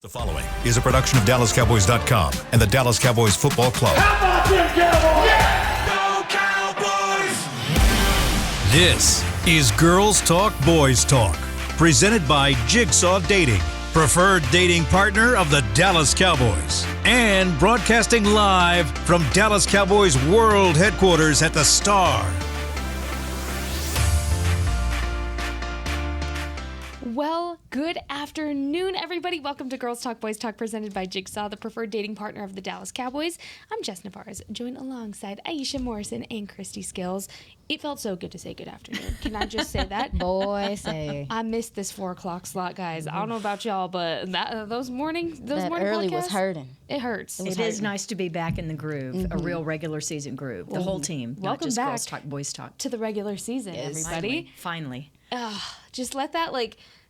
The following is a production of DallasCowboys.com and the Dallas Cowboys Football Club. How about them Cowboys? Yeah! Go Cowboys! This is Girls Talk, Boys Talk, presented by Jigsaw Dating, preferred dating partner of the Dallas Cowboys, and broadcasting live from Dallas Cowboys World Headquarters at the Star. Well, good afternoon, everybody. Welcome to Girls Talk, Boys Talk, presented by Jigsaw, the preferred dating partner of the Dallas Cowboys. I'm Jess Navarez, joined alongside Aisha Morrison and Christy Skills. It felt so good to say good afternoon. Can I just say that? Boy, say. I missed this 4 o'clock slot, guys. I don't know about y'all, but those morning early podcasts, was hurting. It hurts. It is nice to be back in the groove, a real regular season groove. The whole team, Welcome not just back Girls Talk, Boys Talk. to the regular season, everybody. Finally. Just let that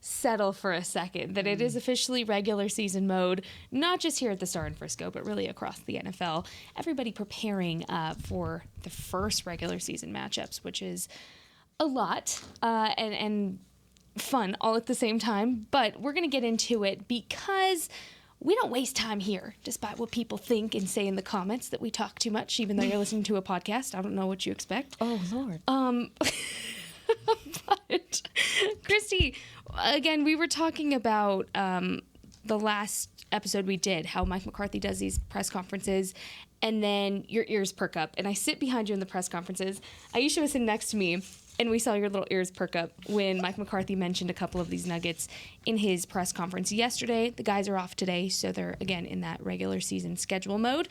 settle for a second, that it is officially regular season mode, not just here at the Star in Frisco, but really across the NFL. Everybody preparing for the first regular season matchups, which is a lot and fun all at the same time. But we're going to get into it because we don't waste time here, despite what people think and say in the comments that we talk too much, even though you're listening to a podcast. I don't know what you expect. Oh, Lord. But, Christy, again, we were talking about the last episode we did, how Mike McCarthy does these press conferences, and then your ears perk up. And I sit behind you in the press conferences. Aisha was sitting next to me, and we saw your little ears perk up when Mike McCarthy mentioned a couple of these nuggets in his press conference yesterday. The guys are off today, so they're, again, in that regular season schedule mode.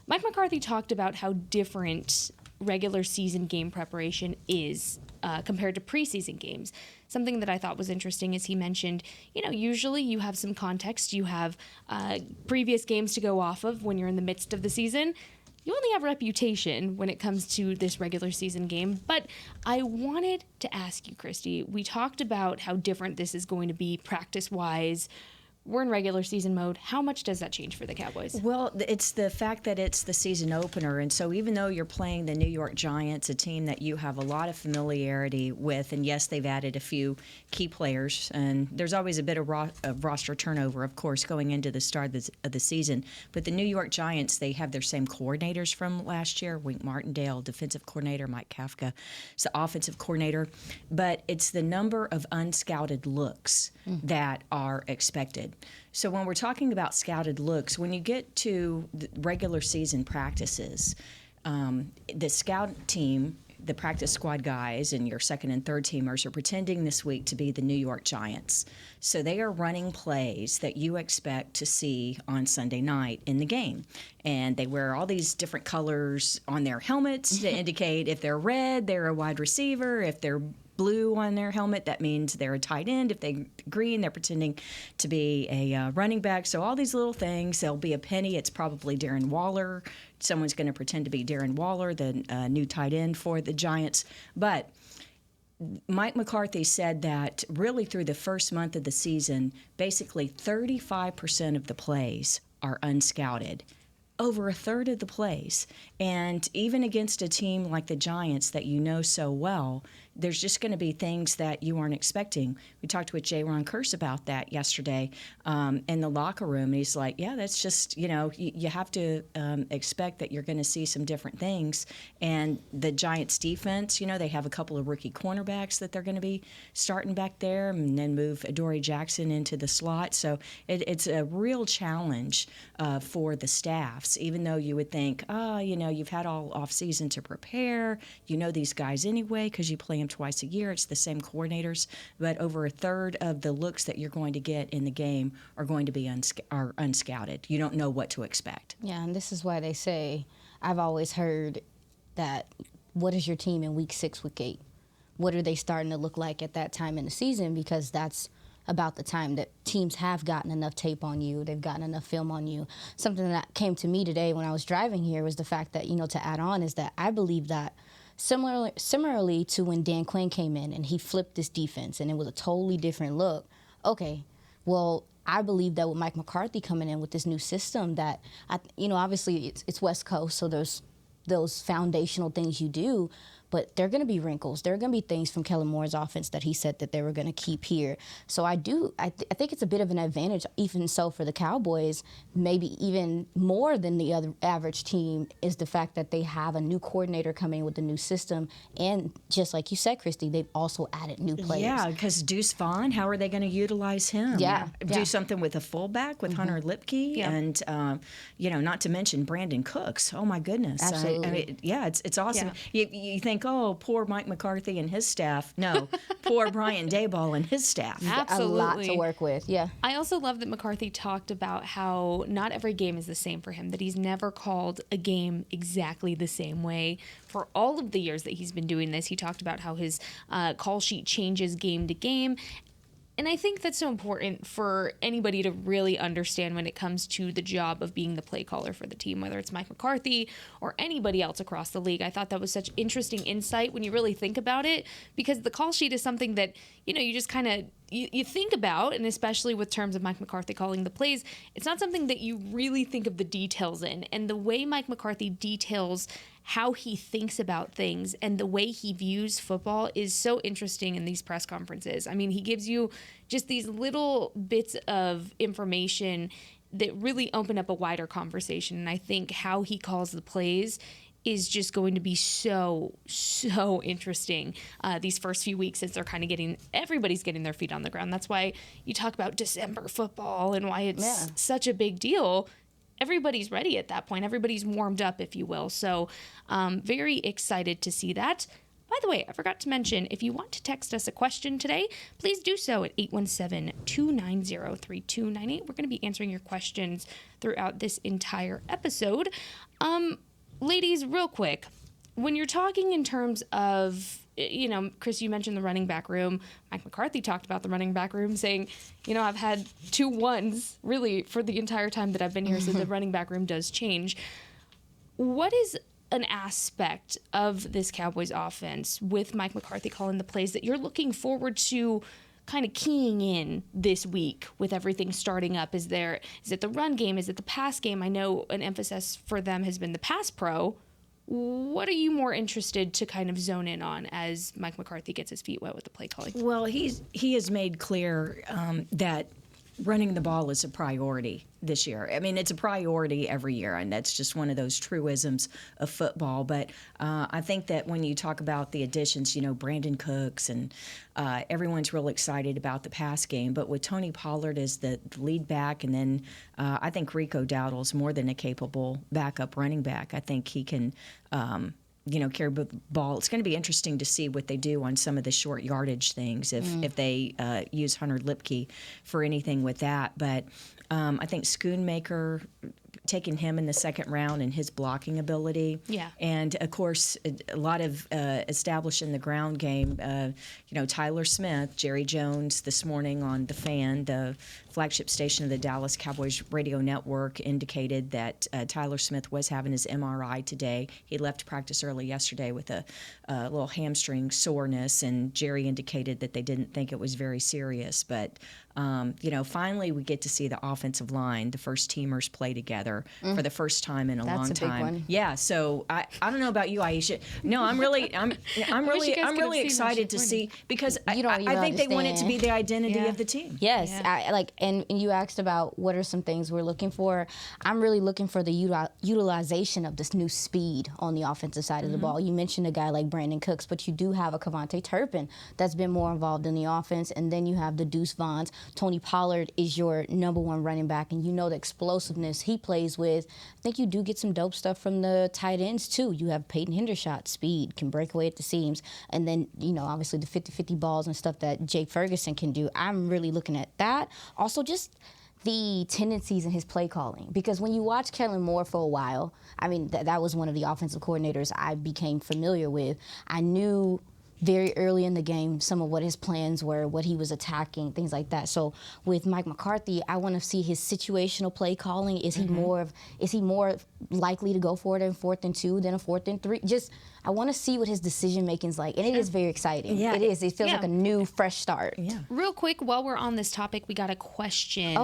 Mike McCarthy talked about how different regular season game preparation is compared to preseason games. Something that I thought was interesting is he mentioned, usually you have some context, you have previous games to go off of when you're in the midst of the season. You only have reputation when it comes to this regular season game. But I wanted to ask you, Christy, we talked about how different this is going to be practice-wise. We're in regular season mode. How much does that change for the Cowboys? Well, it's the fact that it's the season opener, and so even though you're playing the New York Giants, a team that you have a lot of familiarity with, and yes, they've added a few key players, and there's always a bit of roster turnover, of course, going into the start of the season. But the New York Giants, they have their same coordinators from last year, Wink Martindale, defensive coordinator, Mike Kafka, is the offensive coordinator. But it's the number of unscouted looks that are expected. So when we're talking about scouted looks, when you get to the regular season practices, the scout team, the practice squad guys, and your second and third teamers are pretending this week to be the New York Giants. So they are running plays that you expect to see on Sunday night in the game. And they wear all these different colors on their helmets to indicate if they're red, they're a wide receiver. If they're blue on their helmet, that means they're a tight end. If they're green, they're pretending to be a running back. So all these little things. There'll be a penny. It's probably Darren Waller. Someone's going to pretend to be Darren Waller, the new tight end for the Giants. But Mike McCarthy said that really through the first month of the season, basically 35% of the plays are unscouted. Over a third of the plays. And even against a team like the Giants that you know so well, there's just going to be things that you aren't expecting. We talked with J. Ron Kearse about that yesterday in the locker room. And he's like, yeah, that's just, you have to expect that you're going to see some different things. And the Giants defense, they have a couple of rookie cornerbacks that they're going to be starting back there and then move Adoree Jackson into the slot. So it's a real challenge for the staffs, even though you would think, you've had all off season to prepare. You know these guys anyway because you play them twice a year. It's the same coordinators. But over a third of the looks that you're going to get in the game are going to be unscouted. You don't know what to expect. Yeah, and this is why they say, I've always heard that, what is your team in week 6, week 8? What are they starting to look like at that time in the season? Because that's about the time that teams have gotten enough tape on you, they've gotten enough film on you. Something that came to me today when I was driving here was the fact that, to add on, is that I believe that similarly to when Dan Quinn came in and he flipped this defense and it was a totally different look. Okay, well, I believe that with Mike McCarthy coming in with this new system that, obviously it's West Coast, so there's those foundational things you do, but there are going to be wrinkles. There are going to be things from Kellen Moore's offense that he said that they were going to keep here. So I think it's a bit of an advantage, even so for the Cowboys, maybe even more than the other average team, is the fact that they have a new coordinator coming with a new system. And just like you said, Christy, they've also added new players. Yeah, because Deuce Vaughn, how are they going to utilize him? Yeah. Do something with a fullback with Hunter Lipke, and not to mention Brandon Cooks. Oh my goodness! Absolutely. I mean, it's awesome. Yeah. You think, oh, poor Mike McCarthy and his staff. No, poor Brian Daboll and his staff. Absolutely. A lot to work with. Yeah. I also love that McCarthy talked about how not every game is the same for him, that he's never called a game exactly the same way. For all of the years that he's been doing this, he talked about how his call sheet changes game to game. And I think that's so important for anybody to really understand when it comes to the job of being the play caller for the team, whether it's Mike McCarthy or anybody else across the league. I thought that was such interesting insight when you really think about it, because the call sheet is something that, you just kind of you think about, and especially with terms of Mike McCarthy calling the plays, it's not something that you really think of the details in. And the way Mike McCarthy details how he thinks about things and the way he views football is so interesting in these press conferences. I mean, he gives you just these little bits of information that really open up a wider conversation. And I think how he calls the plays is just going to be so interesting these first few weeks, as they're kind of everybody's getting their feet on the ground. That's why you talk about December football and why it's such a big deal. Everybody's ready at that point. Everybody's warmed up, if you will. So very excited to see that. By the way, I forgot to mention, if you want to text us a question today, please do so at 817-290-3298. We're going to be answering your questions throughout this entire episode. Ladies, real quick, when you're talking in terms of, Chris, you mentioned the running back room. Mike McCarthy talked about the running back room, saying, I've had 2 1s really for the entire time that I've been here, so the running back room does change. What is an aspect of this Cowboys offense with Mike McCarthy calling the plays that you're looking forward to kind of keying in this week with everything starting up? Is it the run game? Is it the pass game? I know an emphasis for them has been the pass pro. What are you more interested to kind of zone in on as Mike McCarthy gets his feet wet with the play calling? Well, he has made clear that running the ball is a priority this year. I mean, it's a priority every year, and that's just one of those truisms of football. But I think that when you talk about the additions, Brandon Cooks, and everyone's real excited about the pass game. But with Tony Pollard as the lead back, and then I think Rico Dowdle's more than a capable backup running back. I think he can carry the ball. It's going to be interesting to see what they do on some of the short yardage things, if they use Hunter Lipke for anything with that. But I think Schoonmaker, taking him in the second round and his blocking ability. Yeah. And, of course, a lot of establishing the ground game. Tyler Smith, Jerry Jones this morning on The Fan, the flagship station of the Dallas Cowboys radio network, indicated that Tyler Smith was having his MRI today. He left practice early yesterday with a little hamstring soreness, and Jerry indicated that they didn't think it was very serious. But, finally we get to see the offensive line, the first teamers, play together for the first time in a long That's a big time. one. Yeah, so I don't know about you, Aisha. No, I'm really excited to see, because I think they want it to be the identity of the team. Yes, and you asked about what are some things we're looking for. I'm really looking for the utilization of this new speed on the offensive side of the ball. You mentioned a guy like Brandon Cooks, but you do have a Kevontae Turpin that's been more involved in the offense, and then you have the Deuce Vaughns. Tony Pollard is your number one running back, and the explosiveness he plays with. I think you do get some dope stuff from the tight ends too. You have Peyton Hendershot, speed, can break away at the seams, and then obviously the 50-50 balls and stuff that Jake Ferguson can do. I'm really looking at that. Also, just the tendencies in his play calling, because when you watch Kellen Moore for a while, I mean that was one of the offensive coordinators I became familiar with. I knew very early in the game some of what his plans were, what he was attacking, things like that. So with Mike McCarthy, I want to see his situational play calling. Is he more likely to go for it in 4th and 2 than a 4th and 3? Just I want to see what his decision making's like, and it is very exciting. Yeah. It is. It feels Yeah. like a new, fresh start. Yeah. Real quick, while we're on this topic, we got a question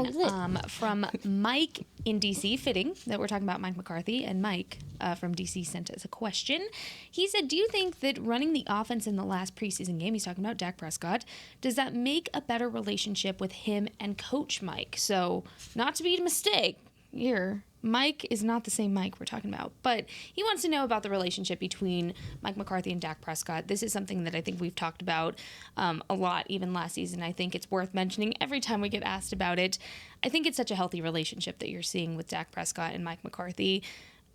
from Mike in DC, fitting that we're talking about Mike McCarthy, and Mike from DC sent us a question. He said, do you think that running the offense in the last preseason game, he's talking about Dak Prescott, does that make a better relationship with him and Coach Mike? So, not to be a mistake here, Mike is not the same Mike we're talking about, but he wants to know about the relationship between Mike McCarthy and Dak Prescott. This is something that I think we've talked about a lot, even last season. I think it's worth mentioning every time we get asked about it. I think it's such a healthy relationship that you're seeing with Dak Prescott and Mike McCarthy.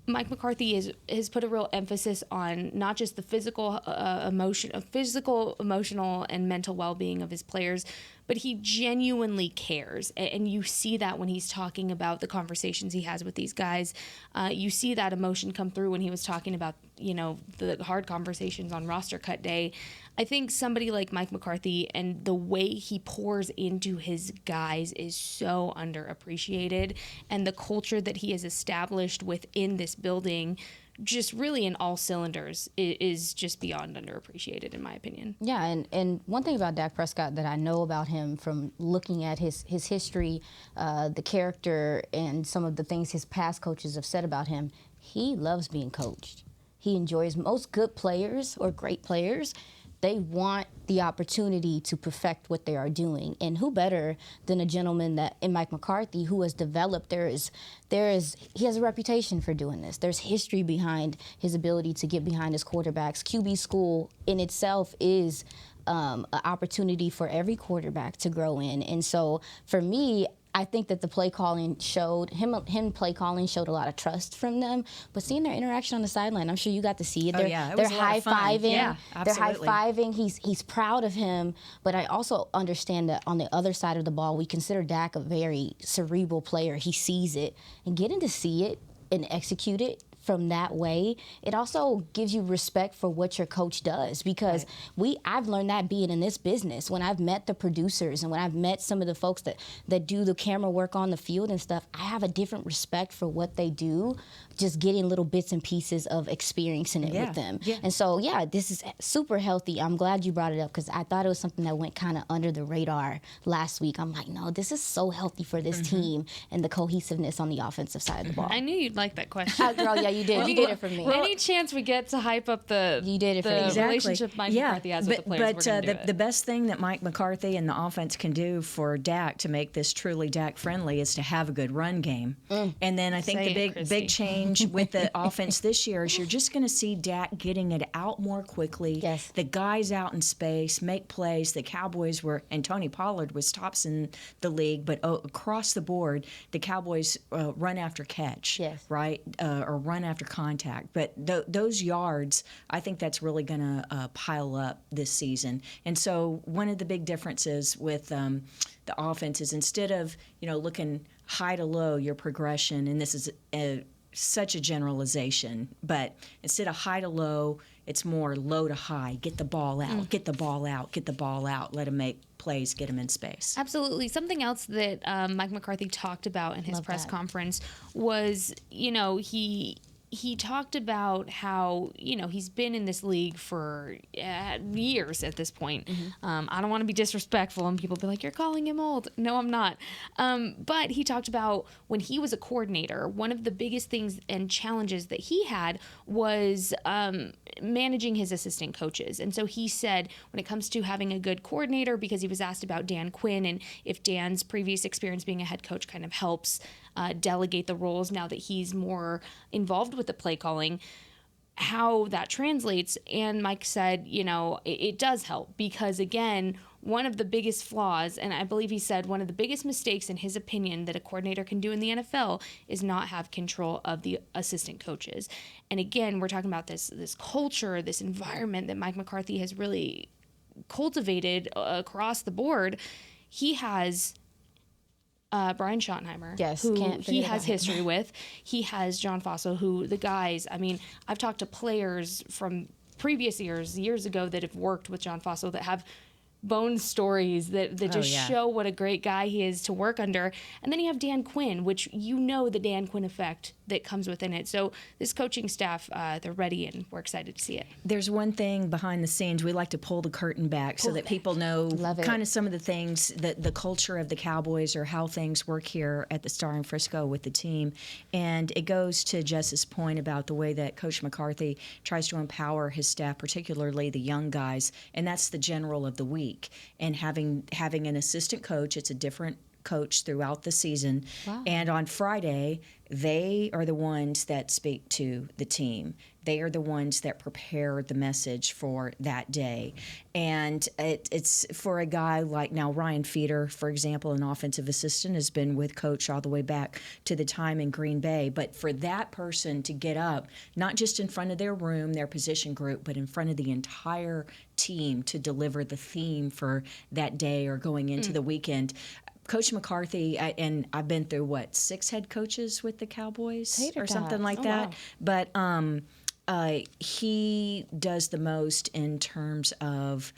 Mike McCarthy has put a real emphasis on not just the physical, emotional, and mental well-being of his players, but he genuinely cares. And you see that when he's talking about the conversations he has with these guys. You see that emotion come through when he was talking about, the hard conversations on roster cut day. I think somebody like Mike McCarthy and the way he pours into his guys is so underappreciated. And the culture that he has established within this building, just really in all cylinders, is just beyond underappreciated, in my opinion. Yeah, and one thing about Dak Prescott that I know about him from looking at his history, the character, and some of the things his past coaches have said about him, he loves being coached. He enjoys most good players or great players. They want the opportunity to perfect what they are doing. And who better than a gentleman that in Mike McCarthy who has developed, he has a reputation for doing this. There's history behind his ability to get behind his quarterbacks. QB school in itself is an opportunity for every quarterback to grow in. And so for me, I think that the play calling showed him play calling showed a lot of trust from them. But seeing their interaction on the sideline, I'm sure you got to see it. They're high fiving. Yeah, absolutely. They're high fiving. He's proud of him. But I also understand that on the other side of the ball, we consider Dak a very cerebral player. He sees it, and getting to see it and execute it from that way, it also gives you respect for what your coach does, because I've learned that being in this business. When I've met the producers and when I've met some of the folks that do the camera work on the field and stuff, I have a different respect for what they do, just getting little bits and pieces of experiencing it with them. Yeah. And so, this is super healthy. I'm glad you brought it up because I thought it was something that went kind of under the radar last week. I'm like, no, this is so healthy for this team and the cohesiveness on the offensive side of the ball. I knew you'd like that question. Girl, yeah, you did. You did it for me. Any chance we get to hype up the relationship Mike McCarthy has with the players, we're going to do it. The best thing that Mike McCarthy and the offense can do for Dak to make this truly Dak-friendly is to have a good run game. And then I think the big change with the offense this year is you're just going to see Dak getting it out more quickly. Yes. The guys out in space, make plays. The Cowboys and Tony Pollard was tops in the league, but across the board, the Cowboys run after catch, right? Or run after contact. But those yards, I think that's really going to pile up this season. And so one of the big differences with the offense is instead of looking high to low, your progression, and this is such a generalization, but instead of high to low, it's more low to high. Get the ball out, get the ball out, get the ball out. Let them make plays, get them in space. Absolutely. Something else that Mike McCarthy talked about in his press conference was, he talked about how, he's been in this league for years at this point. I don't want to be disrespectful and people be like, you're calling him old. No, I'm not. But he talked about when he was a coordinator, one of the biggest things and challenges that he had was managing his assistant coaches. And so he said when it comes to having a good coordinator, because he was asked about Dan Quinn and if Dan's previous experience being a head coach kind of helps delegate the roles now that he's more involved with the play calling, how that translates. And Mike said, it does help because, again, one of the biggest flaws, and I believe he said one of the biggest mistakes in his opinion that a coordinator can do in the NFL is not have control of the assistant coaches. And again, we're talking about this culture, this environment that Mike McCarthy has really cultivated across the board. He has Brian Schottenheimer, who he has history with. He has John Faso, who the guys, I've talked to players from previous years ago that have worked with John Faso that have bone stories that just show what a great guy he is to work under. And then you have Dan Quinn, which the Dan Quinn effect that comes within it. So this coaching staff, they're ready, and we're excited to see it. There's one thing behind the scenes. We like to pull the curtain back so that people know kind of some of the things, that the culture of the Cowboys or how things work here at the Star in Frisco with the team. And it goes to Jess's point about the way that Coach McCarthy tries to empower his staff, particularly the young guys, and that's the general of the week. And having an assistant coach, it's a different coach throughout the season. Wow. And on Friday, they are the ones that speak to the team. They are the ones that prepare the message for that day. And it's for a guy like now Ryan Feeder, for example, an offensive assistant, has been with Coach all the way back to the time in Green Bay. But for that person to get up, not just in front of their room, their position group, but in front of the entire team to deliver the theme for that day or going into the weekend, Coach McCarthy, and I've been through, 6 head coaches with the Cowboys or something like that. Wow. But he does the most in terms of,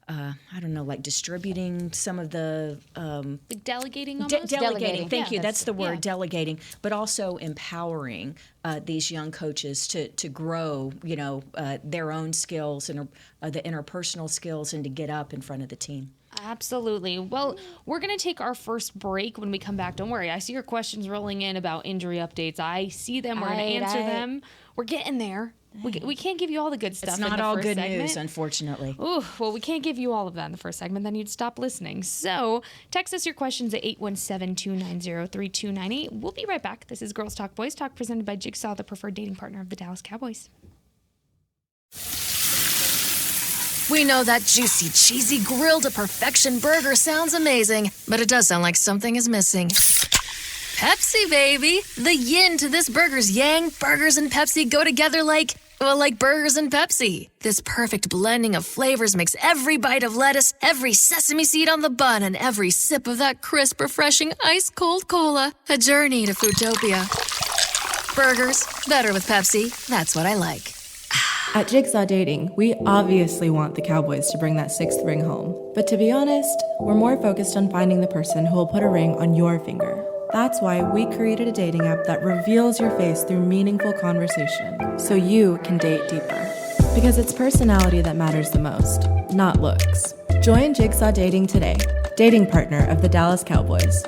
like distributing some of the Like delegating almost? delegating. Thank you. That's the word, yeah. delegating, but also empowering these young coaches to grow, their own skills and the interpersonal skills, and to get up in front of the team. Absolutely. Well, we're going to take our first break. When we come back, don't worry. I see your questions rolling in about injury updates. I see them. We're going to answer them. We're getting there. We can't give you all the good stuff. It's in not the all first good segment. news, unfortunately. Ooh, well, we can't give you all of that in the first segment. Then you'd stop listening. So text us your questions at 817-290-3298. We'll be right back. This is Girls Talk Boys Talk, presented by Jigsaw, the preferred dating partner of the Dallas Cowboys. We know that juicy, cheesy, grilled to perfection burger sounds amazing, but it does sound like something is missing. Pepsi, baby! The yin to this burger's yang. Burgers and Pepsi go together like burgers and Pepsi. This perfect blending of flavors makes every bite of lettuce, every sesame seed on the bun, and every sip of that crisp, refreshing, ice-cold cola a journey to Foodtopia. Burgers, better with Pepsi. That's what I like. At Jigsaw Dating, we obviously want the Cowboys to bring that 6th ring home. But to be honest, we're more focused on finding the person who will put a ring on your finger. That's why we created a dating app that reveals your face through meaningful conversation, so you can date deeper. Because it's personality that matters the most, not looks. Join Jigsaw Dating today, dating partner of the Dallas Cowboys.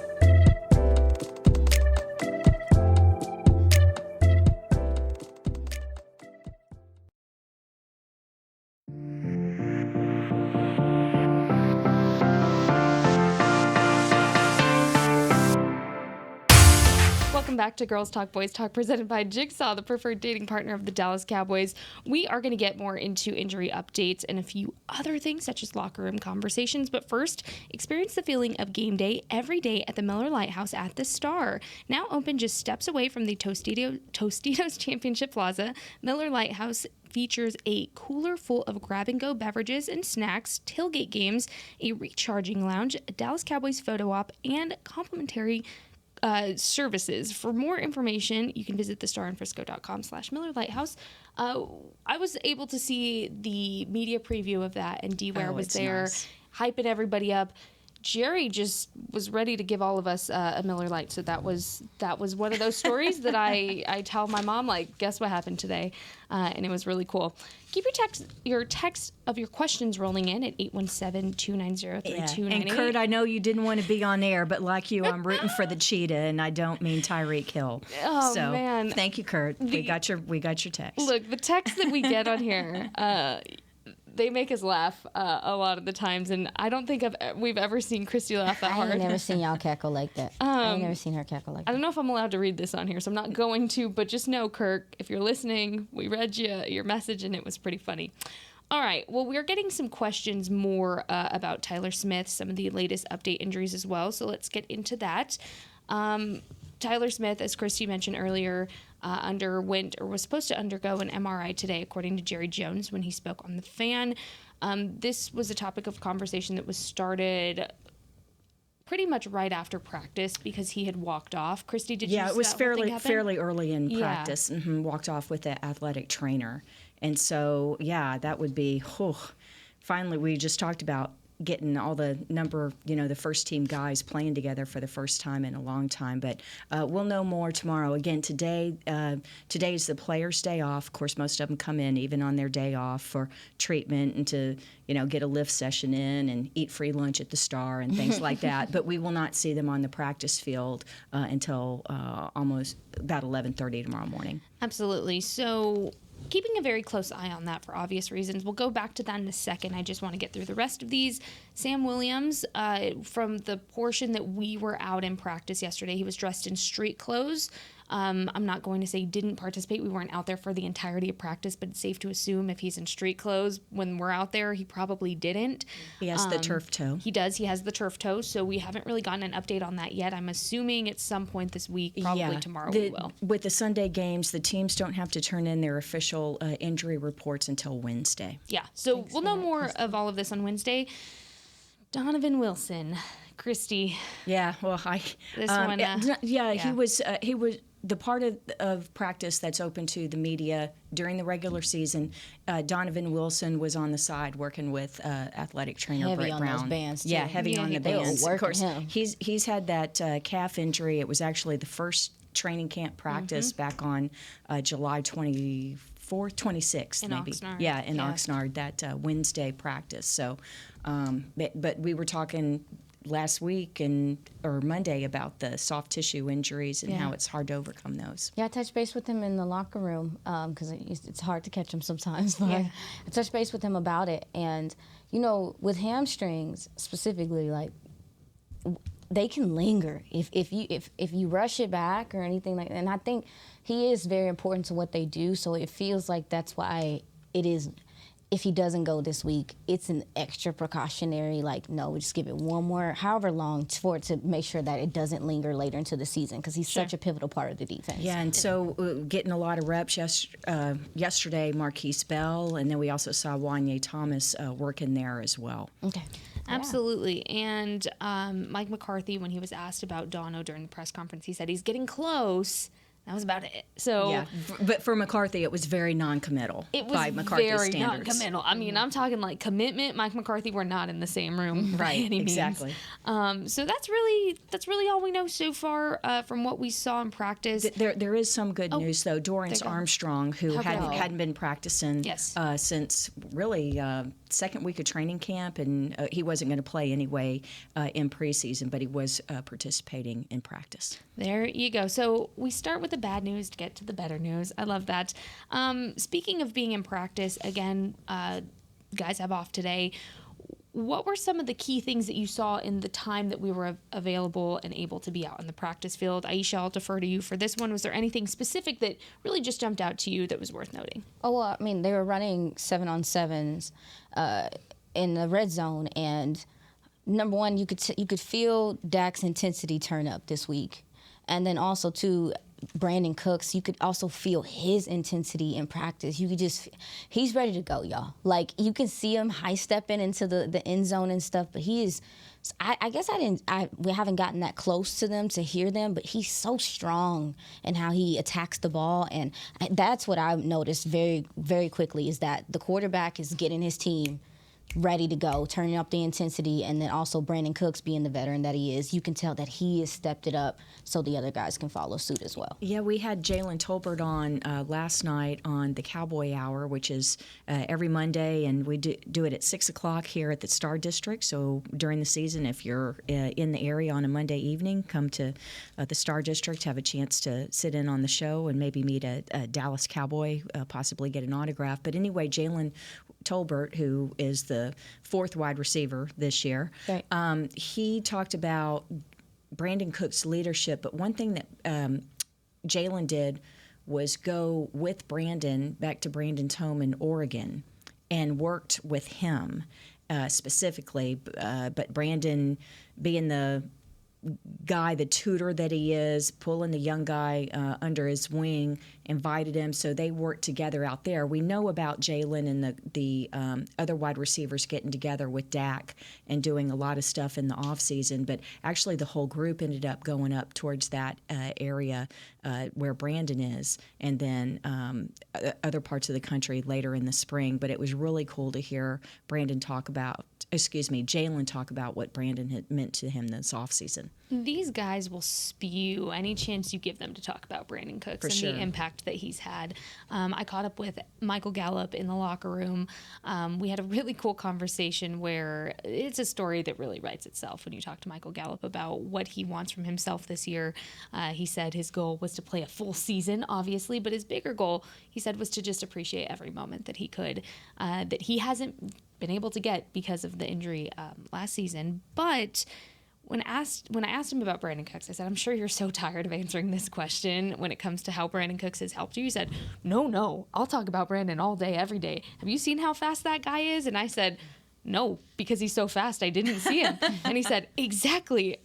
Welcome back to Girls Talk Boys Talk, presented by Jigsaw, the preferred dating partner of the Dallas Cowboys. We are going to get more into injury updates and a few other things, such as locker room conversations. But first, experience the feeling of game day every day at the Miller Lighthouse at the Star. Now open just steps away from the Tostitos Championship Plaza, Miller Lighthouse features a cooler full of grab-and-go beverages and snacks, tailgate games, a recharging lounge, a Dallas Cowboys photo op, and complimentary services. For more information, you can visit thestarinfrisco.com/Miller Lighthouse. I was able to see the media preview of that, and D-Ware was there, nice. hyping everybody up. Jerry just was ready to give all of us a Miller Lite, so that was one of those stories that I tell my mom, like, guess what happened today, and it was really cool. Keep your text of your questions rolling in at 817-290-3298. And Kurt, I know you didn't want to be on air, but like you, I'm rooting for the cheetah, and I don't mean Tyreek Hill. Oh, so, man. Thank you, Kurt. We got your text. Look, the texts that we get on here, they make us laugh a lot of the times, and I don't think we've ever seen Christy laugh that hard. I ain't never seen y'all cackle like that. I ain't never seen her cackle like I that. don't know if I'm allowed to read this on here, so I'm not going to, but just know, Kirk, if you're listening, we read your message, and it was pretty funny. All right, well, we're getting some questions more about Tyler Smith, some of the latest update injuries as well, so let's get into that. Tyler Smith, as Christy mentioned earlier, was supposed to undergo an MRI today, according to Jerry Jones when he spoke on The Fan. This was a topic of conversation that was started pretty much right after practice because he had walked off. Christy, did you see it was that whole thing happen? fairly early in Yeah. practice. Walked off with the athletic trainer. And so, that would be, finally, we just talked about getting all the the first team guys playing together for the first time in a long time. But we'll know more tomorrow. Again, today is the players' day off. Of course, most of them come in even on their day off for treatment and to get a lift session in and eat free lunch at the Star and things like that. But we will not see them on the practice field until almost about 11:30 tomorrow morning. Absolutely. So keeping a very close eye on that for obvious reasons. We'll go back to that in a second. I just want to get through the rest of these. Sam Williams, from the portion that we were out in practice yesterday, he was dressed in street clothes. I'm not going to say he didn't participate. We weren't out there for the entirety of practice, but it's safe to assume if he's in street clothes when we're out there, he probably didn't. He has the turf toe. He does. He has the turf toe, so we haven't really gotten an update on that yet. I'm assuming at some point this week, probably tomorrow we will. With the Sunday games, the teams don't have to turn in their official injury reports until Wednesday. Yeah, so we'll know more of all of this on Wednesday. Donovan Wilson, Christy. Yeah, well, he was the part of practice that's open to the media during the regular season. Donovan Wilson was on the side working with athletic trainer heavy Brett on Brown. those bands, too. Yeah, heavy on the bands. Of course, him. he's had that calf injury. It was actually the first training camp practice back on July 24th, 26th, in maybe. Oxnard. Yeah, in Oxnard, that Wednesday practice. So, but we were talking last week or Monday about the soft tissue injuries and how it's hard to overcome those. Yeah, I touched base with him in the locker room because it's hard to catch him sometimes. But I touched base with him about it, and with hamstrings specifically, like they can linger if you rush it back or anything like that. And I think he is very important to what they do. So it feels like that's why it is. If he doesn't go this week, it's an extra precautionary, no, we just give it one more, however long, for it to make sure that it doesn't linger later into the season because he's such a pivotal part of the defense. Yeah, and so getting a lot of reps yesterday, Marquise Bell, and then we also saw Wanye Thomas working there as well. Okay. Absolutely. And Mike McCarthy, when he was asked about Dono during the press conference, he said he's getting close. That was about it. So yeah, but for McCarthy, it was very non-committal. It was by McCarthy's very standards. non-committal. I mean, I'm talking like commitment. Mike McCarthy, we're not in the same room by any exactly. means. So that's really all we know so far from what we saw in practice. There is some good news though. Dorrance Armstrong, who hadn't been practicing since really second week of training camp, and he wasn't going to play anyway in preseason, but he was participating in practice. There you go. So we start with the bad news to get to the better news. I love that. Speaking of being in practice, again, guys have off today. What were some of the key things that you saw in the time that we were available and able to be out in the practice field? Aisha, I'll defer to you for this one. Was there anything specific that really just jumped out to you that was worth noting? Oh, well, I mean, they were running 7-on-7s in the red zone, and number one, you could feel Dak's intensity turn up this week. And then also, too, Brandon Cooks, you could also feel his intensity in practice. You could he's ready to go, y'all. You can see him high-stepping into the end zone and stuff, but he is, I guess we haven't gotten that close to them to hear them, but he's so strong in how he attacks the ball, and that's what I've noticed very, very quickly is that the quarterback is getting his team ready to go, turning up the intensity, and then also Brandon Cooks being the veteran that he is. You can tell that he has stepped it up so the other guys can follow suit as well. Yeah, we had Jalen Tolbert on last night on the Cowboy Hour, which is every Monday, and we do it at 6 o'clock here at the Star District. So during the season, if you're in the area on a Monday evening, come to the Star District, have a chance to sit in on the show and maybe meet a Dallas Cowboy, possibly get an autograph. But anyway, Jalen Tolbert, who is the fourth wide receiver this year, right. He talked about Brandon Cook's leadership, but one thing that Jalen did was go with Brandon back to Brandon's home in Oregon and worked with him specifically, but Brandon being the guy, the tutor that he is, pulling the young guy under his wing, invited him, so they worked together out there. We know about Jalen and the other wide receivers getting together with Dak and doing a lot of stuff in the offseason, but actually the whole group ended up going up towards that area where Brandon is, and then other parts of the country later in the spring. But it was really cool to hear Jalen talk about what Brandon had meant to him this offseason. These guys will spew any chance you give them to talk about Brandon Cooks and the impact that he's had. I caught up with Michael Gallup in the locker room. We had a really cool conversation where it's a story that really writes itself when you talk to Michael Gallup about what he wants from himself this year. He said his goal was to play a full season, obviously, but his bigger goal, he said, was to just appreciate every moment that he could, that he hasn't been able to get because of the injury last season. But when I asked him about Brandon Cooks, I said, I'm sure you're so tired of answering this question when it comes to how Brandon Cooks has helped you. He said, no, I'll talk about Brandon all day, every day. Have you seen how fast that guy is? And I said, no, because he's so fast, I didn't see him. And he said, exactly.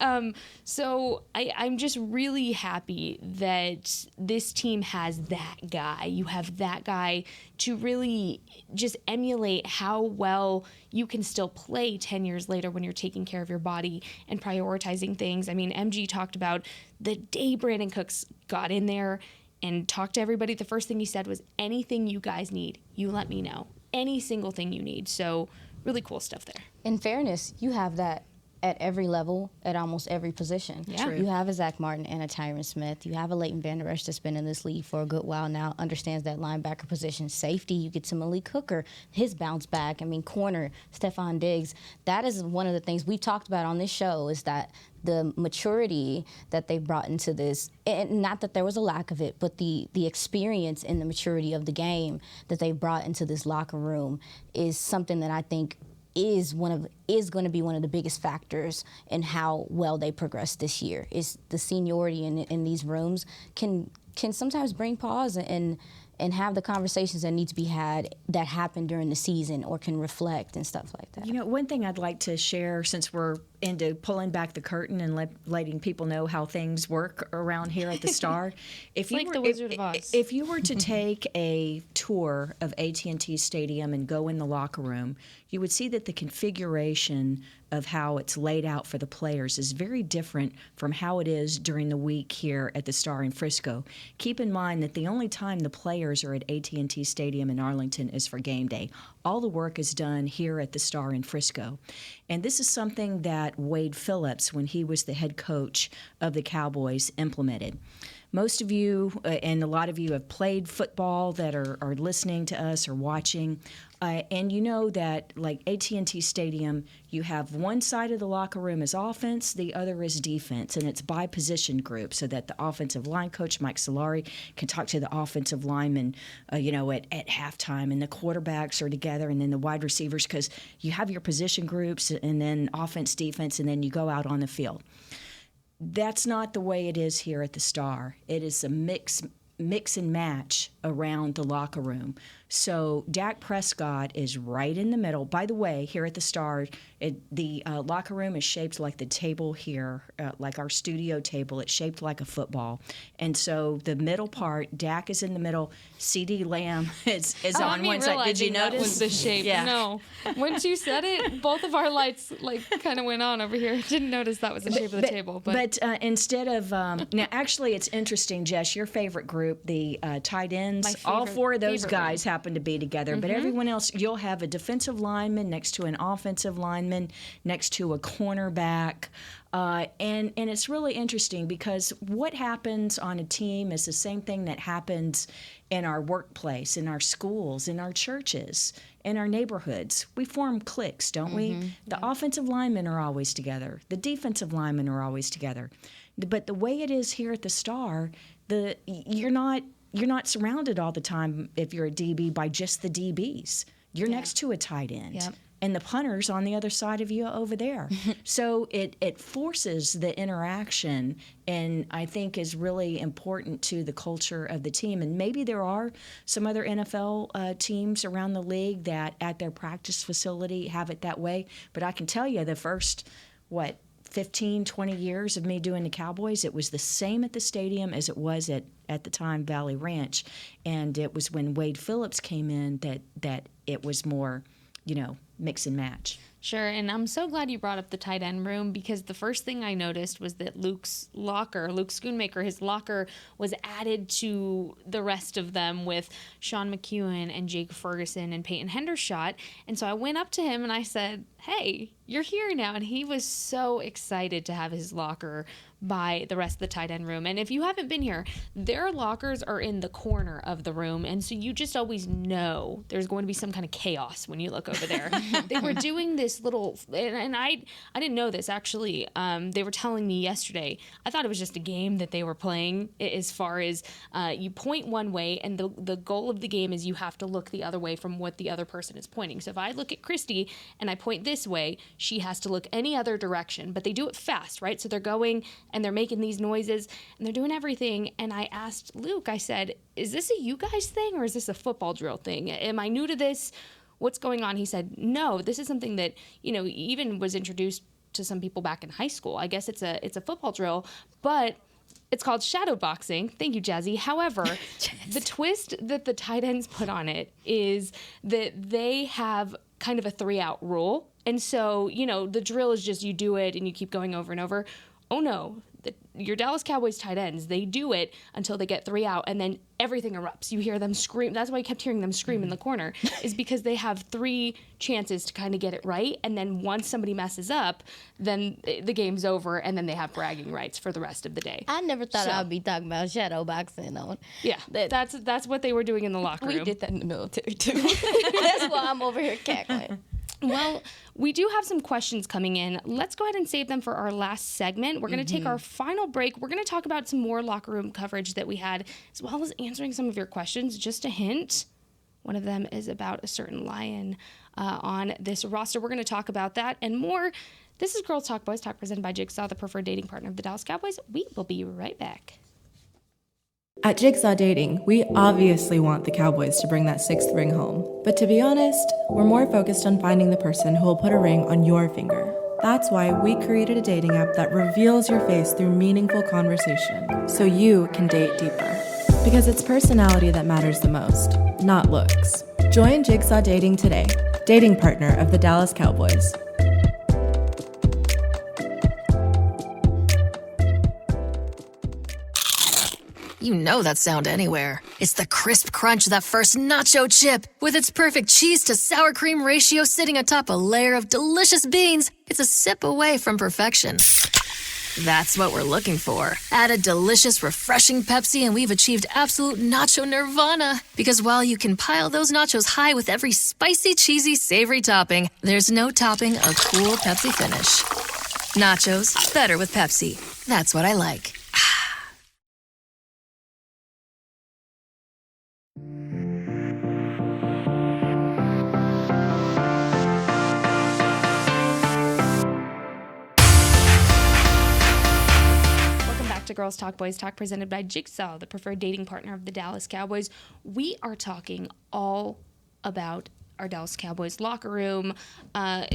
So I'm just really happy that this team has that guy. You have that guy to really just emulate how well you can still play 10 years later when you're taking care of your body and prioritizing things. I mean, MG talked about the day Brandon Cooks got in there and talked to everybody. The first thing he said was, anything you guys need, you let me know. Any single thing you need. So really cool stuff there. In fairness, you have that at every level, at almost every position. Yeah. True. You have a Zach Martin and a Tyron Smith. You have a Leighton Vander Esch that's been in this league for a good while now, understands that linebacker position. Safety, you get to Malik Hooker, his bounce back. I mean, corner, Stephon Diggs. That is one of the things we talked about on this show, is that the maturity that they brought into this, and not that there was a lack of it, but the experience and the maturity of the game that they brought into this locker room is something that I think is going to be one of the biggest factors in how well they progress this year. Is the seniority in these rooms can sometimes bring pause and have the conversations that need to be had that happen during the season, or can reflect and stuff like that. You know, one thing I'd like to share, since we're into pulling back the curtain and letting people know how things work around here at the Star. If you like were, the Wizard of Oz. If you were to take a tour of AT&T Stadium and go in the locker room, you would see that the configuration of how it's laid out for the players is very different from how it is during the week here at the Star in Frisco. Keep in mind that the only time the players are at AT&T Stadium in Arlington is for game day. All the work is done here at the Star in Frisco. And this is something that Wade Phillips, when he was the head coach of the Cowboys, implemented. Most of you and a lot of you have played football that are listening to us or watching, and you know that, like AT&T Stadium, you have one side of the locker room is offense, the other is defense, and it's by position group, so that the offensive line coach, Mike Solari, can talk to the offensive linemen, at halftime, and the quarterbacks are together, and then the wide receivers, because you have your position groups, and then offense, defense, and then you go out on the field. That's not the way it is here at the Star. It is a mix and match around the locker room. So Dak Prescott is right in the middle. By the way, here at the Star, the locker room is shaped like the table here, like our studio table. It's shaped like a football. And so the middle part, Dak is in the middle. CD Lamb is on one side. Did you notice? That was the shape. Yeah. No. Once you said it, both of our lights kind of went on over here. Didn't notice that was the shape of the table. But instead of now, actually, it's interesting, Jess. Your favorite group, the tight ends, all four of those guys happen to be together. Mm-hmm. But everyone else, you'll have a defensive lineman next to an offensive lineman, next to a cornerback. And it's really interesting, because what happens on a team is the same thing that happens in our workplace, in our schools, in our churches, in our neighborhoods. We form cliques, don't we? The offensive linemen are always together. The defensive linemen are always together. But the way it is here at the Star, you're not surrounded all the time, if you're a DB, by just the DBs. You're next to a tight end. Yep. And the punter's on the other side of you over there. So it forces the interaction, and I think is really important to the culture of the team. And maybe there are some other NFL teams around the league that at their practice facility have it that way. But I can tell you the first, 15, 20 years of me doing the Cowboys, it was the same at the stadium as it was at the time Valley Ranch. And it was when Wade Phillips came in that it was more, mix and match. Sure, and I'm so glad you brought up the tight end room, because the first thing I noticed was that Luke Schoonmaker, his locker was added to the rest of them with Sean McEwen and Jake Ferguson and Peyton Hendershot. And so I went up to him and I said, "Hey, you're here now." And he was so excited to have his locker by the rest of the tight end room. And if you haven't been here, their lockers are in the corner of the room, and so you just always know there's going to be some kind of chaos when you look over there. They were doing this little, and I didn't know this actually. They were telling me yesterday. I thought it was just a game that they were playing, as far as you point one way, and the goal of the game is you have to look the other way from what the other person is pointing. So if I look at Christy and I point this way, she has to look any other direction, but they do it fast, right? So they're going and they're making these noises and they're doing everything. And I asked Luke, I said, "Is this a you guys thing, or is this a football drill thing? Am I new to this? What's going on?" He said, "No, this is something that, even was introduced to some people back in high school. I guess it's a football drill, but it's called shadow boxing." Thank you, Jazzy. However, the twist that the tight ends put on it is that they have kind of a 3-out rule. And so, the drill is just you do it and you keep going over and over. Oh no, your Dallas Cowboys tight ends, they do it until they get 3 out, and then everything erupts. You hear them scream. That's why I kept hearing them scream in the corner, is because they have 3 chances to kind of get it right, and then once somebody messes up, then the game's over, and then they have bragging rights for the rest of the day. I never thought I'd be talking about shadow boxing on. Yeah, that's what they were doing in the locker room. We did that in the military too. That's why I'm over here cackling. Well, we do have some questions coming in. Let's go ahead and save them for our last segment. We're going to take our final break. We're going to talk about some more locker room coverage that we had, as well as answering some of your questions. Just a hint, one of them is about a certain lion on this roster. We're going to talk about that and more. This is Girls Talk Boys Talk, presented by Jigsaw, the preferred dating partner of the Dallas Cowboys. We will be right back. At Jigsaw Dating, we obviously want the Cowboys to bring that 6th ring home. But to be honest, we're more focused on finding the person who will put a ring on your finger. That's why we created a dating app that reveals your face through meaningful conversation, so you can date deeper. Because it's personality that matters the most, not looks. Join Jigsaw Dating today, dating partner of the Dallas Cowboys. You know that sound anywhere. It's the crisp crunch of that first nacho chip. With its perfect cheese to sour cream ratio sitting atop a layer of delicious beans, it's a sip away from perfection. That's what we're looking for. Add a delicious, refreshing Pepsi and we've achieved absolute nacho nirvana. Because while you can pile those nachos high with every spicy, cheesy, savory topping, there's no topping a cool Pepsi finish. Nachos, better with Pepsi. That's what I like. To Girls Talk Boys Talk, presented by Jigsaw, the preferred dating partner of the Dallas Cowboys. We are talking all about our Dallas Cowboys locker room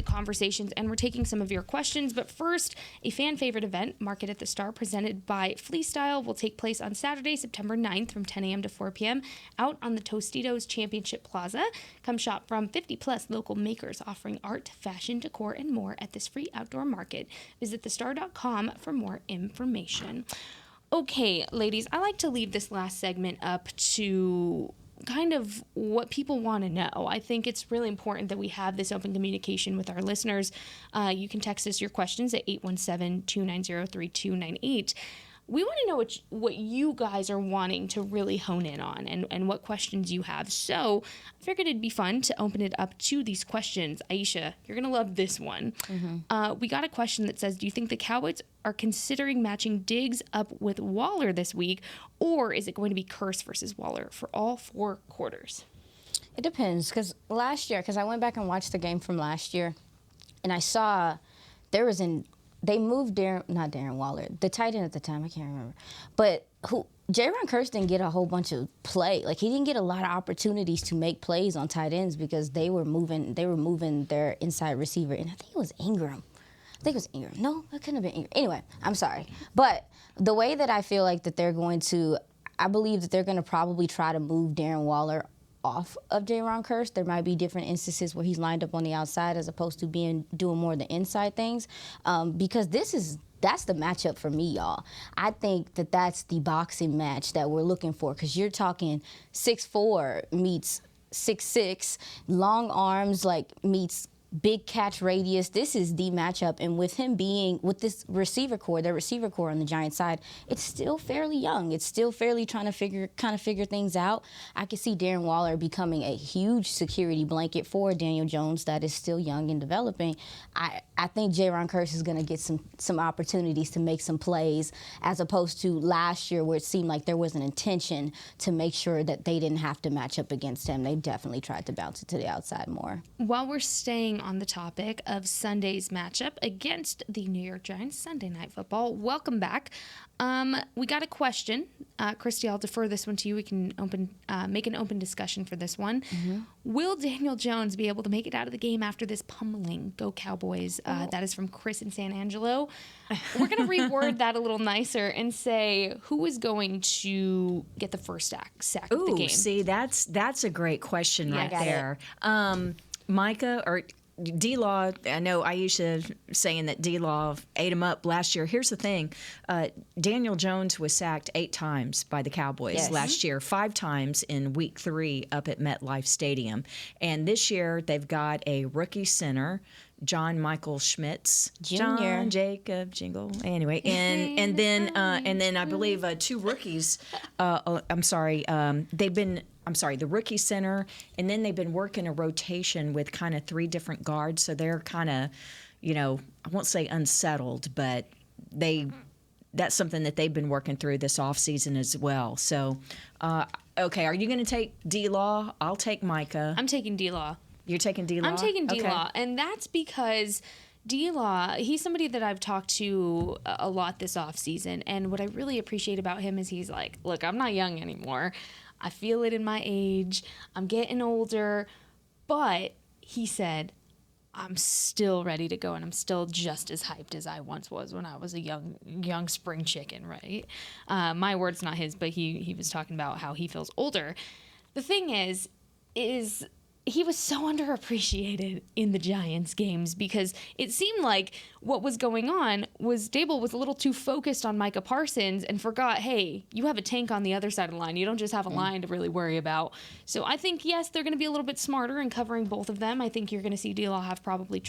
conversations, and we're taking some of your questions. But first, a fan favorite event, Market at the Star, presented by Fleestyle, will take place on Saturday, September 9th from 10 a.m. to 4 p.m. out on the Tostitos Championship Plaza. Come shop from 50-plus local makers offering art, fashion, decor, and more at this free outdoor market. Visit thestar.com for more information. Okay, ladies, I like to leave this last segment up to kind of what people want to know. I think it's really important that we have this open communication with our listeners. You can text us your questions at 817-290-3298. We want to know what you guys are wanting to really hone in on and what questions you have. So I figured it'd be fun to open it up to these questions. Aisha, you're going to love this one. Mm-hmm. We got a question that says, do you think the Cowboys are considering matching Diggs up with Waller this week, or is it going to be Curse versus Waller for all 4 quarters? It depends, because last year, I went back and watched the game from last year, and I saw they moved not Darren Waller, the tight end at the time, I can't remember. But Jaron Curse didn't get a whole bunch of play. Like, he didn't get a lot of opportunities to make plays on tight ends because they were moving their inside receiver. And I think it was Ingram. I think it was Ingram. No, it couldn't have been Ingram. Anyway, I'm sorry. But the way that I feel like that they're going to, I believe that they're going to probably try to move Darren Waller off of Jaron Kearse. There might be different instances where he's lined up on the outside as opposed to doing more of the inside things, because that's the matchup for me, y'all. I think that that's the boxing match that we're looking for, because you're talking 6'4" meets 6'6", long arms meets big catch radius. This is the matchup, and with him being with this receiver core, their receiver core on the Giants side, it's still fairly young. It's still fairly trying to figure things out. I can see Darren Waller becoming a huge security blanket for Daniel Jones that is still young and developing. I think Jaron Kearse is going to get some opportunities to make some plays, as opposed to last year where it seemed like there was an intention to make sure that they didn't have to match up against him. They definitely tried to bounce it to the outside more. While we're staying on the topic of Sunday's matchup against the New York Giants, Sunday Night Football, welcome back. We got a question. Christy, I'll defer this one to you. We can make an open discussion for this one. Mm-hmm. Will Daniel Jones be able to make it out of the game after this pummeling? Go Cowboys. That is from Chris in San Angelo. We're going to reword that a little nicer and say, who is going to get the first sack of the game? See, that's a great question right there. Micah or D-Law, I know Aisha saying that D-Law ate him up last year. Here's the thing. Daniel Jones was sacked 8 times by the Cowboys last year, 5 times in Week 3 up at MetLife Stadium. And this year they've got a rookie center, John Michael Schmitz, John Jacob Jingle. Anyway, and then I believe 2 rookies. The rookie center, and then they've been working a rotation with kind of 3 different guards, so they're kind of, I won't say unsettled, but that's something that they've been working through this offseason as well. So, okay, are you going to take D-Law? I'll take Micah. I'm taking D-Law. You're taking D-Law? I'm taking D-Law, okay. And that's because D-Law, he's somebody that I've talked to a lot this offseason, and what I really appreciate about him is he's like, look, I'm not young anymore. I feel it in my age. I'm getting older. But he said, I'm still ready to go, and I'm still just as hyped as I once was when I was a young spring chicken, right? My words, not his, but he was talking about how he feels older. The thing is he was so underappreciated in the Giants games, because it seemed like what was going on was Dable was a little too focused on Micah Parsons and forgot, hey, you have a tank on the other side of the line. You don't just have a line to really worry about. So I think, yes, they're going to be a little bit smarter in covering both of them. I think you're going to see D-Law have probably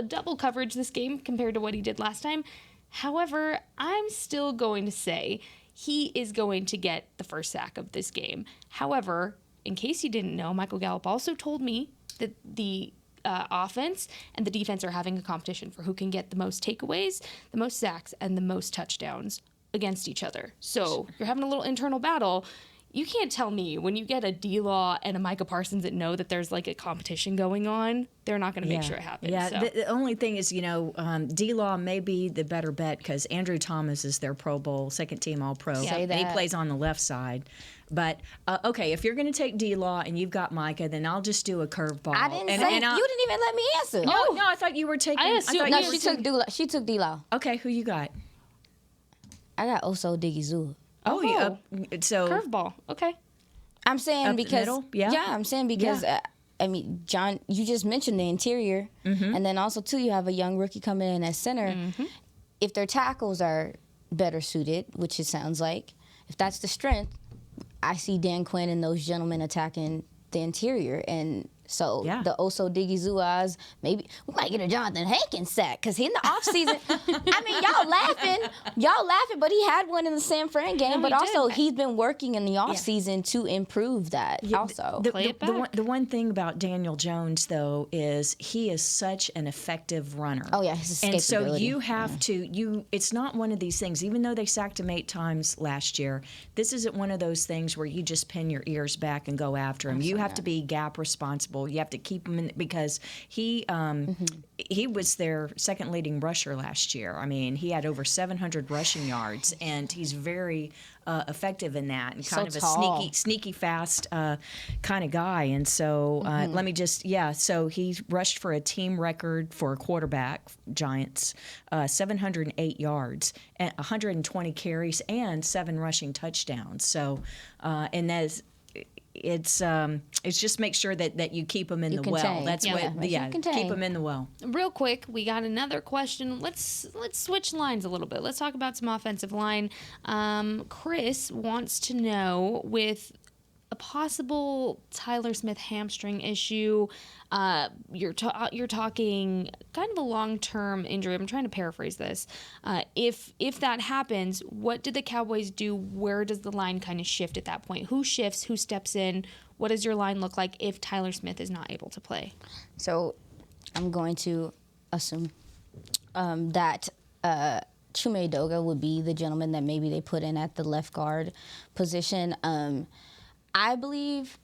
double coverage this game compared to what he did last time. However, I'm still going to say he is going to get the first sack of this game. However, in case you didn't know, Michael Gallup also told me that the offense and the defense are having a competition for who can get the most takeaways, the most sacks, and the most touchdowns against each other. So you're having a little internal battle. You can't tell me when you get a D-Law and a Micah Parsons that know that there's like a competition going on, they're not going to make sure it happens. Yeah, so. the only thing is, D-Law may be the better bet because Andrew Thomas is their Pro Bowl, second-team All-Pro. Yeah. And he plays on the left side. But, okay, if you're going to take D-Law and you've got Micah, then I'll just do a curveball. I didn't say, you didn't even let me answer. No, I thought you were taking. She took D-Law. Okay, who you got? I got Oso Digizua. Oh, yeah. So Curveball. Okay. I'm saying up because the middle? Yeah. I'm saying because John, you just mentioned the interior, and then also too you have a young rookie coming in as center. If their tackles are better suited, which it sounds like, if that's the strength, I see Dan Quinn and those gentlemen attacking the interior, and so the Oso Digizuas, maybe we might get a Jonathan Hankins sack, because in the offseason, I mean, y'all laughing, but he had one in the San Fran game, but also he's been working in the offseason to improve that also. The one thing about Daniel Jones, though, is he is such an effective runner. Oh, yeah, his escapability. And so you have to, it's not one of these things, even though they sacked him 8 times last year, this isn't one of those things where you just pin your ears back and go after him. You have to be gap responsible available. You have to keep him in because he was their second leading rusher last year. I mean, he had over 700 rushing yards, and he's very effective in that, and kind of tall. a sneaky fast kind of guy. And so so he rushed for a team record for a quarterback, Giants, 708 yards, and 120 carries, and 7 rushing touchdowns. So, and that's. It's just make sure that you keep them in the well. contain. That's keep them in the well. Real quick, we got another question. Let's switch lines a little bit. Let's talk about some offensive line. Chris wants to know, with a possible Tyler Smith hamstring issue, you're talking kind of a long-term injury. I'm trying to paraphrase this. If that happens, what do the Cowboys do? Where does the line kind of shift at that point? Who shifts? Who steps in? What does your line look like if Tyler Smith is not able to play? So I'm going to assume that Chume Doga would be the gentleman that maybe they put in at the left guard position. I believe,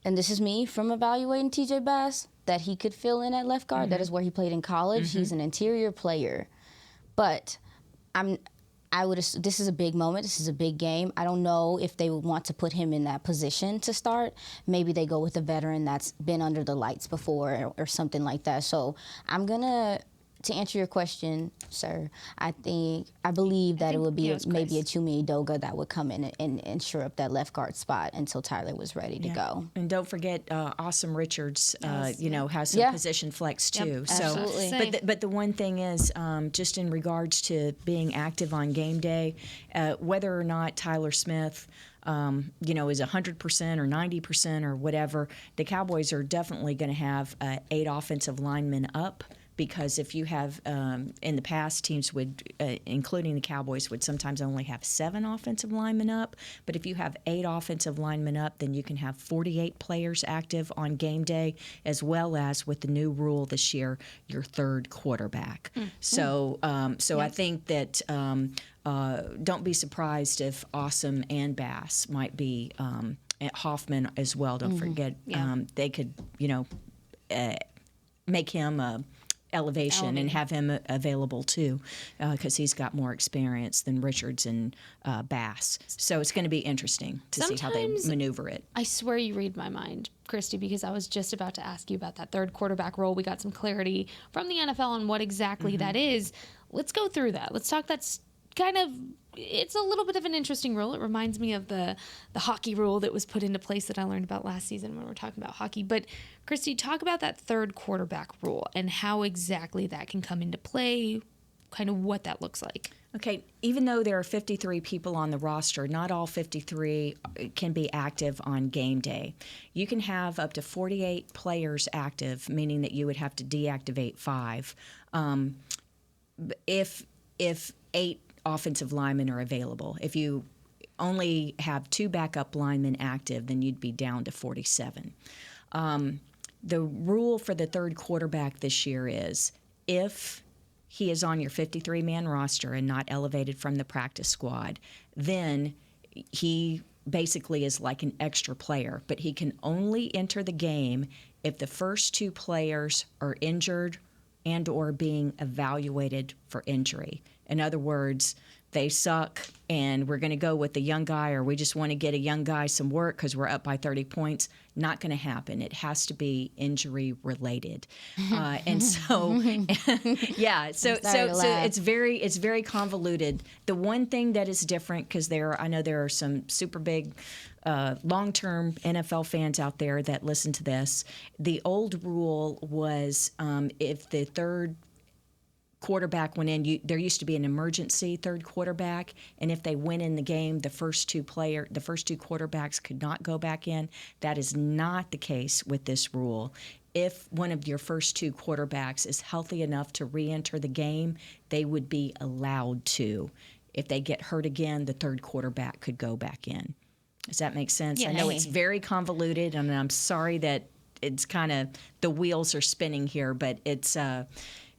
and this is me from evaluating TJ Bass, that he could fill in at left guard. Mm-hmm. That is where he played in college. Mm-hmm. He's an interior player. But this is a big moment. This is a big game. I don't know if they would want to put him in that position to start. Maybe they go with a veteran that's been under the lights before or something like that. So I'm going to answer your question, sir, I believe that it would be maybe a Chumi Doga that would come in and shore up that left guard spot until Tyler was ready to go. And don't forget, Awesome Richards, has some position flex too. Yep, absolutely. So, but the one thing is, just in regards to being active on game day, whether or not Tyler Smith is 100% or 90% or whatever, the Cowboys are definitely going to have 8 offensive linemen up. Because if you have, in the past, teams would, including the Cowboys, would sometimes only have 7 offensive linemen up. But if you have 8 offensive linemen up, then you can have 48 players active on game day, as well as, with the new rule this year, your third quarterback. Mm. So I think that don't be surprised if Awesome and Bass might be at Hoffman as well. Don't forget, they could, make him a elevation and have him available too, because he's got more experience than Richards and Bass. So it's going to be interesting to see how they maneuver it. I swear you read my mind, Christy, because I was just about to ask you about that third quarterback role. We got some clarity from the NFL on what exactly that is. Let's go through that. Let's talk. That's kind of, it's a little bit of an interesting rule. It reminds me of the hockey rule that was put into place that I learned about last season when we were talking about hockey. But Christy, talk about that third quarterback rule and how exactly that can come into play, kind of what that looks like. Okay, even though there are 53 people on the roster, not all 53 can be active on game day. You can have up to 48 players active, meaning that you would have to deactivate 5. If 8 offensive linemen are available. If you only have 2 backup linemen active, then you'd be down to 47. The rule for the third quarterback this year is if he is on your 53-man roster and not elevated from the practice squad, then he basically is like an extra player, but he can only enter the game if the first 2 players are injured and or being evaluated for injury. In other words, they suck and we're going to go with the young guy, or we just want to get a young guy some work because we're up by 30 points. Not going to happen. It has to be injury related. And so, so it's very convoluted. The one thing that is different, because I know there are some super big long-term NFL fans out there that listen to this. The old rule was if the third quarterback went in, there used to be an emergency third quarterback, and if they went in the game, the first two quarterbacks could not go back in. That is not the case with this rule. If one of your first 2 quarterbacks is healthy enough to re-enter the game, they would be allowed to. If they get hurt again, the third quarterback could go back in. Does that make sense? Yeah. I know it's very convoluted, and I'm sorry that it's kind of the wheels are spinning here, but it's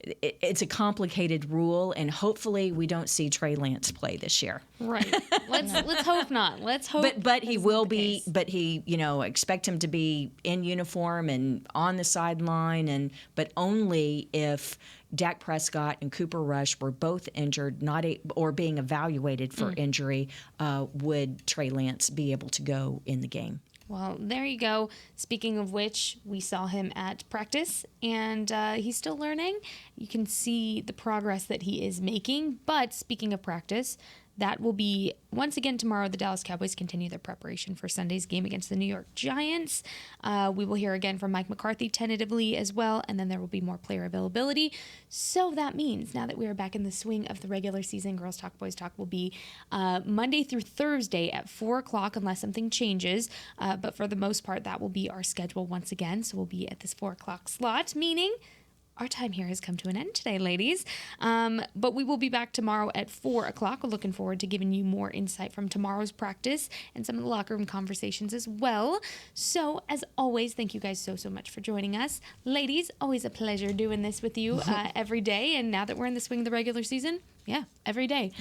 it's a complicated rule, and hopefully we don't see Trey Lance play this year. Right. Let's hope not. Let's hope. But he will be. Case. But he, expect him to be in uniform and on the sideline, but only if Dak Prescott and Cooper Rush were both injured, or being evaluated for injury, would Trey Lance be able to go in the game. Well, there you go. Speaking of which, we saw him at practice, and he's still learning. You can see the progress that he is making. But speaking of practice, that will be once again tomorrow. The Dallas Cowboys continue their preparation for Sunday's game against the New York Giants. We will hear again from Mike McCarthy tentatively as well, and then there will be more player availability. So that means now that we are back in the swing of the regular season, Girls Talk, Boys Talk will be Monday through Thursday at 4 o'clock unless something changes. But for the most part, that will be our schedule once again. So we'll be at this 4 o'clock slot, meaning our time here has come to an end today, ladies. But we will be back tomorrow at 4 o'clock. We're looking forward to giving you more insight from tomorrow's practice and some of the locker room conversations as well. So, as always, thank you guys so much for joining us. Ladies, always a pleasure doing this with you every day. And now that we're in the swing of the regular season, yeah, every day.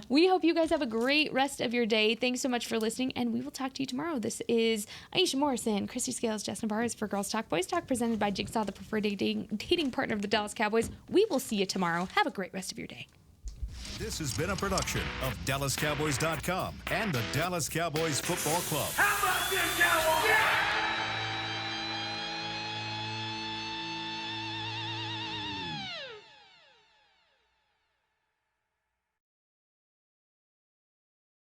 We hope you guys have a great rest of your day. Thanks so much for listening, and we will talk to you tomorrow. This is Aisha Morrison, Christy Scales, Jess Navarez for Girls Talk, Boys Talk, presented by Jigsaw, the preferred dating partner of the Dallas Cowboys. We will see you tomorrow. Have a great rest of your day. This has been a production of DallasCowboys.com and the Dallas Cowboys Football Club. How about this,